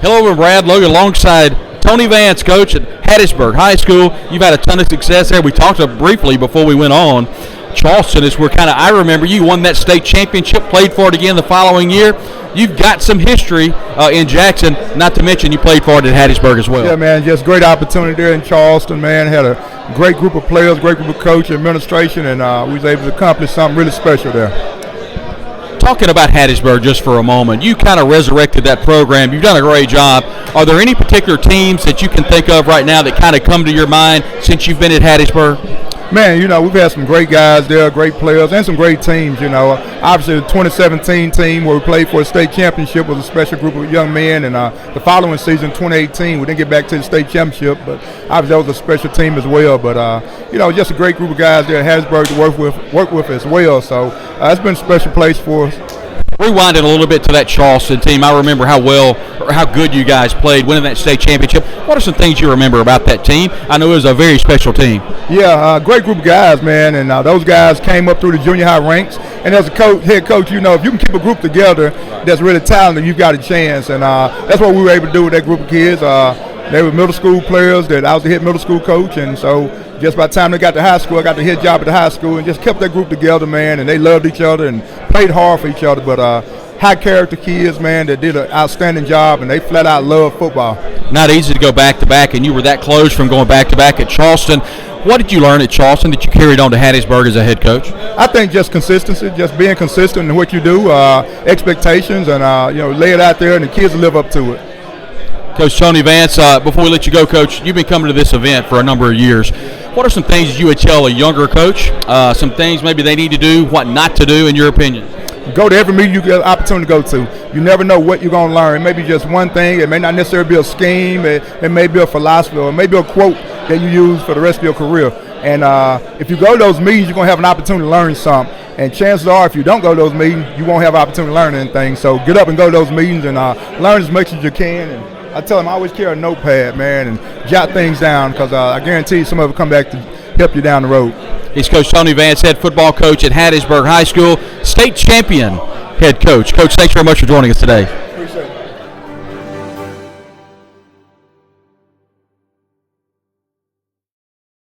Hello, Brad Logan alongside Tony Vance, coach at Hattiesburg High School. You've had a ton of success there. We talked briefly before we went on. Charleston is where I remember you won that state championship, played for it again the following year. You've got some history in Jackson, not to mention you played for it at Hattiesburg as well. Yeah, man, just great opportunity there in Charleston, man. Had a great group of players, great group of coach, administration, and we was able to accomplish something really special there. Talking about Hattiesburg just for a moment, you kind of resurrected that program. You've done a great job. Are there any particular teams that you can think of right now that kind of come to your mind since you've been at Hattiesburg? Man, we've had some great guys there, great players, and some great teams, Obviously, the 2017 team where we played for a state championship was a special group of young men, and the following season, 2018, we didn't get back to the state championship, but obviously that was a special team as well. But, just a great group of guys there at Hattiesburg to work with as well. So it's been a special place for us. Rewinding a little bit to that Charleston team, I remember how good you guys played, winning that state championship. What are some things you remember about that team? I know it was a very special team. Yeah, great group of guys, man, and those guys came up through the junior high ranks. And as a head coach, if you can keep a group together that's really talented, you've got a chance. And that's what we were able to do with that group of kids. They were middle school players that I was the head middle school coach, and so just by the time they got to high school, I got the head job at the high school and just kept that group together, man, and they loved each other and played hard for each other. But high character kids, man, that did an outstanding job, and they flat out love football. Not easy to go back to back, and you were that close from going back to back at Charleston. What did you learn at Charleston that you carried on to Hattiesburg as a head coach? I think just consistency, just being consistent in what you do, expectations, and lay it out there, and the kids live up to it. Coach Tony Vance, before we let you go, Coach, you've been coming to this event for a number of years. What are some things you would tell a younger coach, some things maybe they need to do, what not to do, in your opinion? Go to every meeting you get an opportunity to go to. You never know what you're going to learn. It may be just one thing. It may not necessarily be a scheme. It may be a philosophy, or it may be a quote that you use for the rest of your career. And if you go to those meetings, you're going to have an opportunity to learn something. And chances are, if you don't go to those meetings, you won't have an opportunity to learn anything. So get up and go to those meetings and learn as much as you can. And I tell them I always carry a notepad, man, and jot things down, because I guarantee some of it come back to help you down the road. He's Coach Tony Vance, head football coach at Hattiesburg High School, state champion head coach. Coach, thanks very much for joining us today.